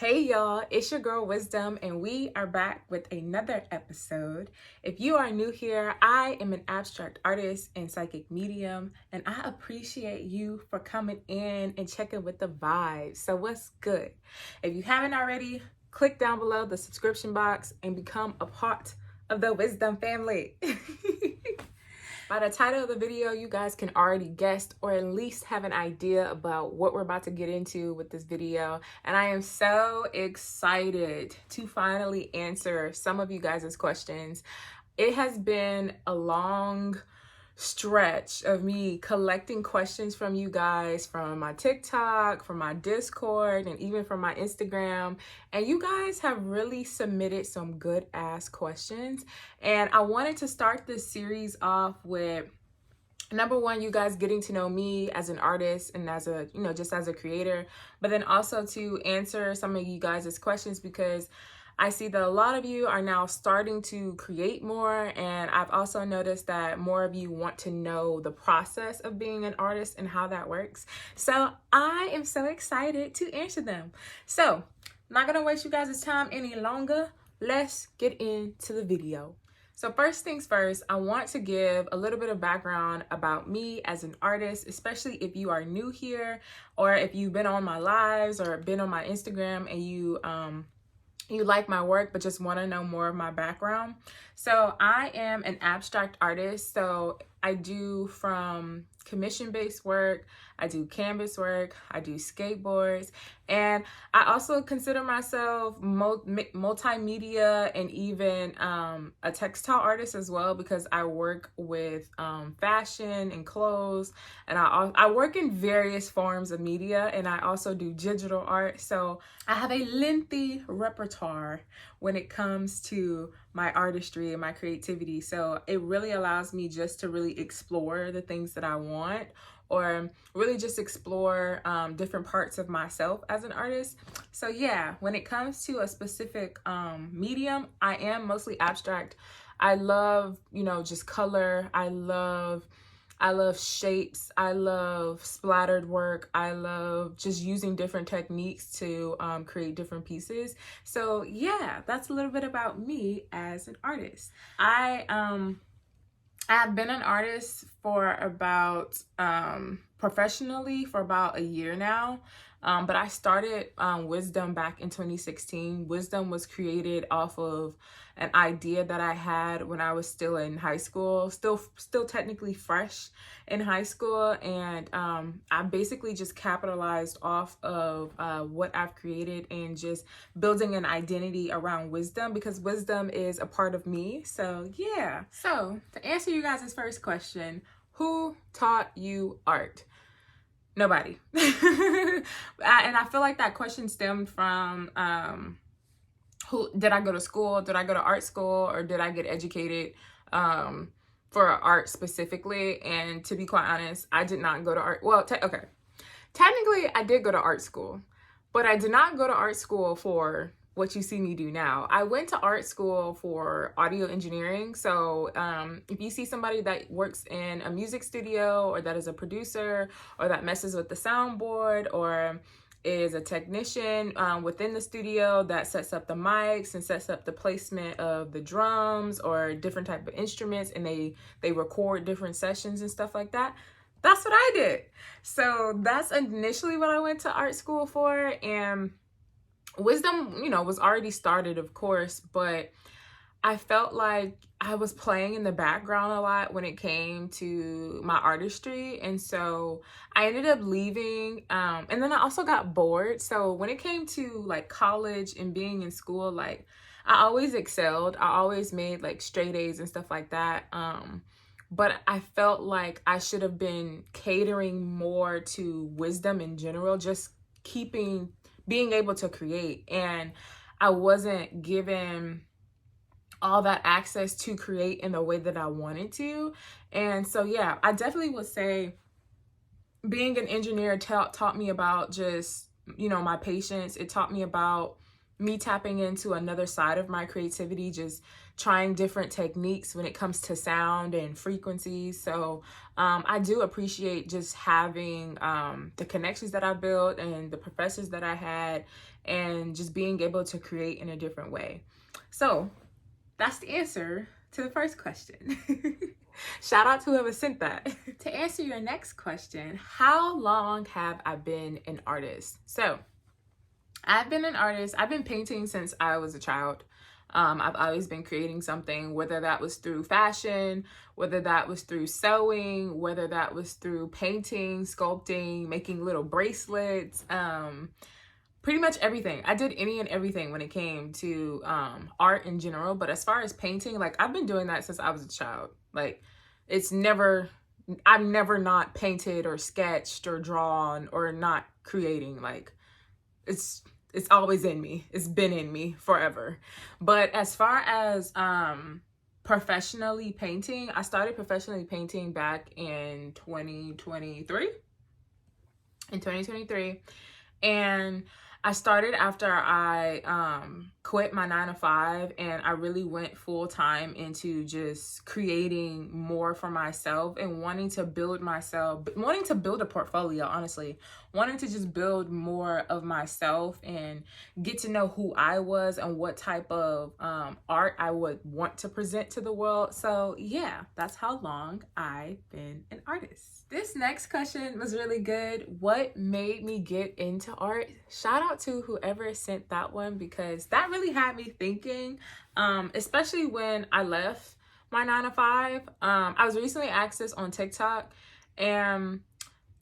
Hey y'all, it's your girl Wisdom, and we are back with another episode. If you are new here, I am an abstract artist and psychic medium, and I appreciate you for coming in and checking with the vibes. So what's good? If you haven't already, click down below the subscription box and become a part of the Wisdom family. By the title of the video, you guys can already guess or at least have an idea about what we're about to get into with this video. And I am so excited to finally answer some of you guys' questions. It has been a long stretch of me collecting questions from you guys from my TikTok, from my Discord, and even from my Instagram. And you guys have really submitted some good ass questions. And I wanted to start this series off with number one, you guys getting to know me as an artist and as a, just as a creator, but then also to answer some of you guys' questions because I see that a lot of you are now starting to create more, and I've also noticed that more of you want to know the process of being an artist and how that works. So I am so excited to answer them. So I'm not gonna waste you guys' time any longer. Let's get into the video. So first things first, I want to give a little bit of background about me as an artist, especially if you are new here or if you've been on my lives or been on my Instagram and you like my work but just want to know more of my background. So I am an abstract artist. So I do from commission-based work, I do canvas work, I do skateboards, and I also consider myself multimedia and even a textile artist as well, because I work with fashion and clothes, and I work in various forms of media, and I also do digital art. So I have a lengthy repertoire when it comes to my artistry and my creativity. So it really allows me just to really explore the things that I want, or really just explore different parts of myself as an artist. So yeah, when it comes to a specific medium, I am mostly abstract. I love, just color. I love shapes. I love splattered work. I love just using different techniques to create different pieces. So yeah, that's a little bit about me as an artist. I've been an artist for about, professionally for about a year now. But I started Xwizdumbx back in 2016. Xwizdumbx was created off of an idea that I had when I was still in high school, still technically fresh in high school. And I basically just capitalized off of what I've created and just building an identity around Xwizdumbx, because Xwizdumbx is a part of me. So yeah. So to answer you guys' first question, who taught you art? Nobody. And I feel like that question stemmed from who did I go to school? Did I go to art school, or did I get educated for art specifically? And to be quite honest, I did not go to art. Well, okay. Technically, I did go to art school, but I did not go to art school for what you see me do now. I went to art school for audio engineering. So if you see somebody that works in a music studio, or that is a producer, or that messes with the soundboard, or is a technician within the studio that sets up the mics and sets up the placement of the drums or different type of instruments, and they record different sessions and stuff like that, that's what I did. So that's initially what I went to art school for. And Xwizdumbx, was already started, of course, but I felt like I was playing in the background a lot when it came to my artistry. And so I ended up leaving. And then I also got bored. So when it came to like college and being in school, like I always excelled. I always made like straight A's and stuff like that. But I felt like I should have been catering more to Xwizdumbx in general, just being able to create. And I wasn't given all that access to create in the way that I wanted to. And so, yeah, I definitely would say being an engineer taught me about just, my patience. It taught me about me tapping into another side of my creativity, just trying different techniques when it comes to sound and frequencies. So I do appreciate just having the connections that I built and the professors that I had, and just being able to create in a different way. So that's the answer to the first question. Shout out to whoever sent that. To answer your next question, how long have I been an artist? So I've been an artist. I've been painting since I was a child. I've always been creating something, whether that was through fashion, whether that was through sewing, whether that was through painting, sculpting, making little bracelets, pretty much everything. I did any and everything when it came to art in general. But as far as painting, like I've been doing that since I was a child. Like I've never not painted or sketched or drawn or not creating. Like it's always in me. It's been in me forever. But as far as professionally painting, I started professionally painting back in 2023. And I started after I quit my 9-to-5, and I really went full time into just creating more for myself and wanting to build a portfolio, honestly, wanting to just build more of myself and get to know who I was and what type of art I would want to present to the world. So yeah, that's how long I've been an artist. This next question was really good. What made me get into art? Shout out to whoever sent that one, because that really had me thinking, especially when I left my 9-to-5. I was recently asked this on TikTok, and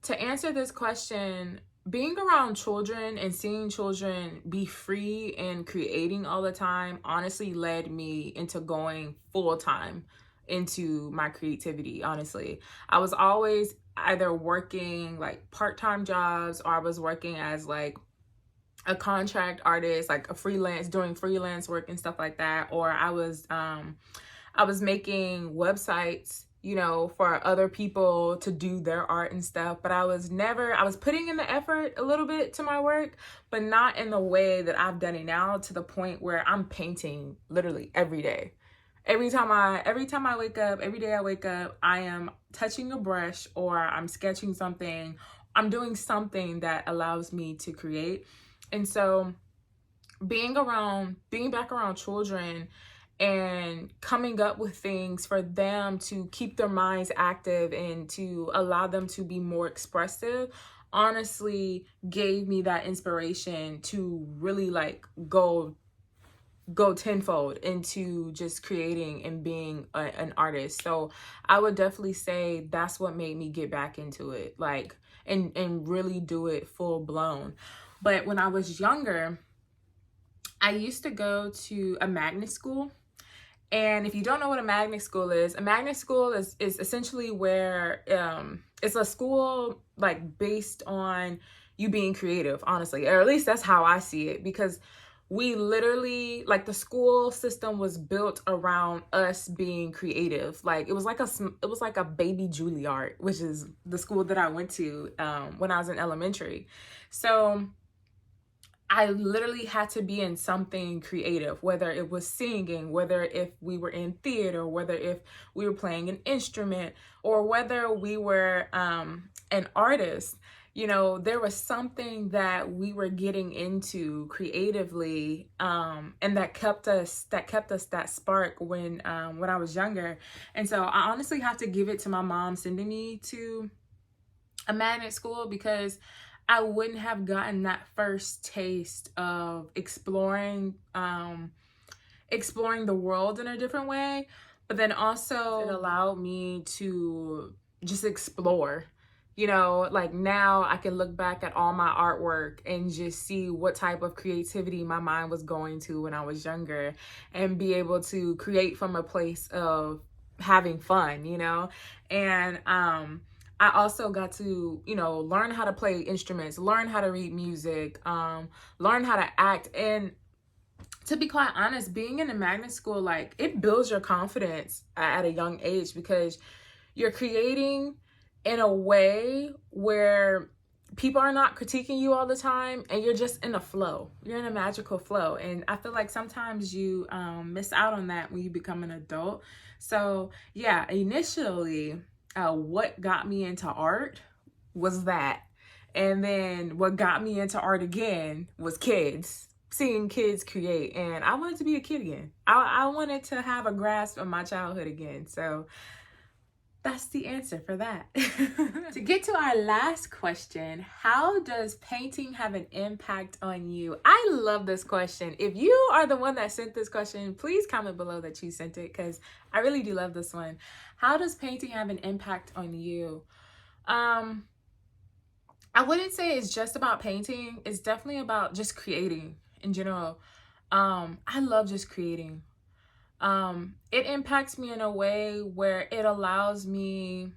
to answer this question, being around children and seeing children be free and creating all the time honestly led me into going full time into my creativity. Honestly, I was always either working like part-time jobs, or I was working as like a contract artist, like doing freelance work and stuff like that. Or I was making websites, for other people to do their art and stuff. But I was putting in the effort a little bit to my work, but not in the way that I've done it now, to the point where I'm painting literally every day. Every time I wake up, every day I wake up, I am touching a brush, or I'm sketching something. I'm doing something that allows me to create. And so being back around children and coming up with things for them to keep their minds active and to allow them to be more expressive honestly gave me that inspiration to really like go tenfold into just creating and being an artist. So I would definitely say that's what made me get back into it, like, and really do it full blown. But when I was younger, I used to go to a magnet school. And if you don't know what a magnet school is essentially where it's a school like based on you being creative, honestly, or at least that's how I see it, because we literally, like, the school system was built around us being creative. Like it was like a baby Juilliard, which is the school that I went to when I was in elementary. So I literally had to be in something creative, whether it was singing, whether if we were in theater, whether if we were playing an instrument, or whether we were an artist. There was something that we were getting into creatively, and that kept us that spark when I was younger. And so I honestly have to give it to my mom sending me to a magnet school, because I wouldn't have gotten that first taste of exploring the world in a different way. But then also it allowed me to just explore. Like now I can look back at all my artwork and just see what type of creativity my mind was going to when I was younger, and be able to create from a place of having fun, and I also got to, learn how to play instruments, learn how to read music, learn how to act. And to be quite honest, being in a magnet school, like, it builds your confidence at a young age, because you're creating in a way where people are not critiquing you all the time, and you're just in a flow. You're in a magical flow. And I feel like sometimes you miss out on that when you become an adult. So yeah, initially, what got me into art was that. And then what got me into art again was kids, seeing kids create. And I wanted to be a kid again. I wanted to have a grasp of my childhood again. So that's the answer for that. To get to our last question, how does painting have an impact on you? I love this question. If you are the one that sent this question, please comment below that you sent it, because I really do love this one. How does painting have an impact on you? I wouldn't say it's just about painting. It's definitely about just creating in general. I love just creating. It impacts me in a way where it allows me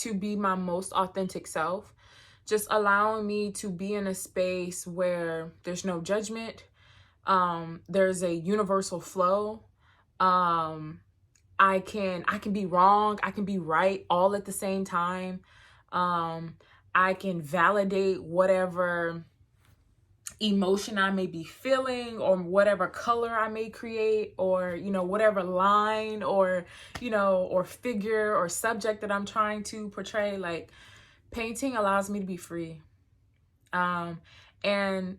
to be my most authentic self, just allowing me to be in a space where there's no judgment. There's a universal flow. I can be wrong, I can be right all at the same time. I can validate whatever emotion I may be feeling, or whatever color I may create, or, you know, whatever line or, you know, or figure or subject that I'm trying to portray. Like, painting allows me to be free. And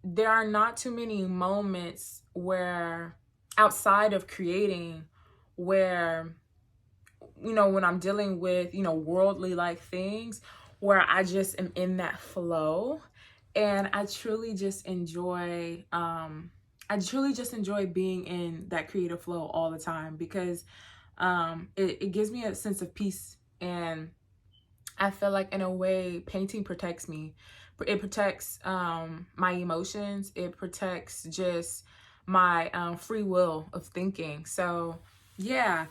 there are not too many moments where, outside of creating, where, you know, when I'm dealing with, you know, worldly like things, where I just am in that flow. And I truly just enjoy, being in that creative flow all the time, because it gives me a sense of peace. And I feel like, in a way, painting protects me. It protects my emotions. It protects just my free will of thinking. So yeah,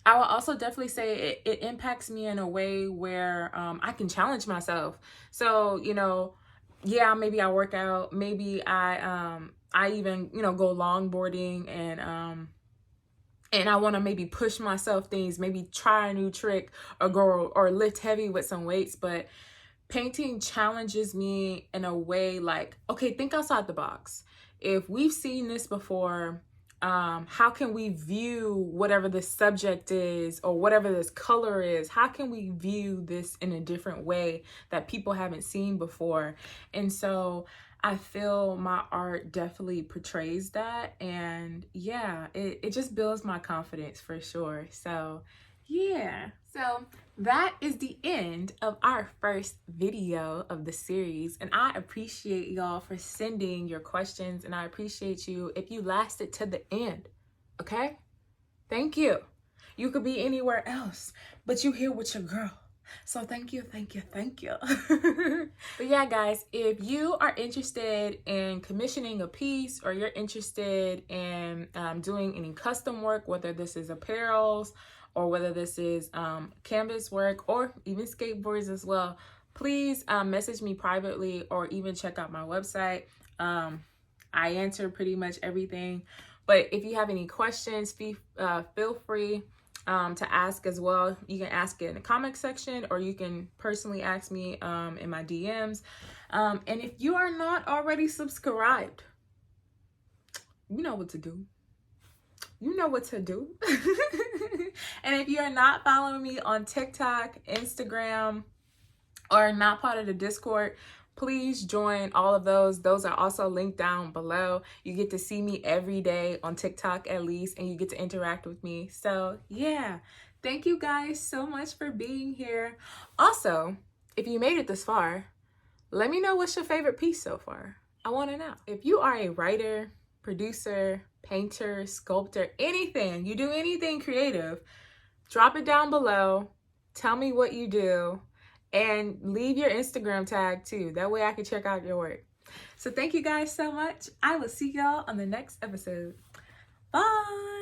I will also definitely say it impacts me in a way where I can challenge myself. So, you know, yeah, maybe I work out, maybe I even, you know, go longboarding, and I want to maybe push myself things, maybe try a new trick, or go or lift heavy with some weights. But painting challenges me in a way like, okay, think outside the box. If we've seen this before, how can we view whatever the subject is, or whatever this color is? How can we view this in a different way that people haven't seen before? And so I feel my art definitely portrays that. And yeah, it just builds my confidence for sure. So yeah. So that is the end of our first video of the series. And I appreciate y'all for sending your questions. And I appreciate you if you lasted to the end. Okay? Thank you. You could be anywhere else, but you here with your girl. So thank you, thank you, thank you. But yeah, guys, if you are interested in commissioning a piece, or you're interested in doing any custom work, whether this is apparels, or whether this is canvas work, or even skateboards as well, please message me privately, or even check out my website. I answer pretty much everything. But if you have any questions, feel free to ask as well. You can ask it in the comment section, or you can personally ask me in my DMs. And if you are not already subscribed, you know what to do. You know what to do. And if you're not following me on TikTok, Instagram, or not part of the Discord, please join all of those. Those are also linked down below. You get to see me every day on TikTok at least, and you get to interact with me. So yeah, thank you guys so much for being here. Also, if you made it this far, let me know what's your favorite piece so far. I want to know. If you are a writer, producer, painter, sculptor, anything, you do anything creative, drop it down below. Tell me what you do, and leave your Instagram tag too. That way I can check out your work. So thank you guys so much. I will see y'all on the next episode. Bye.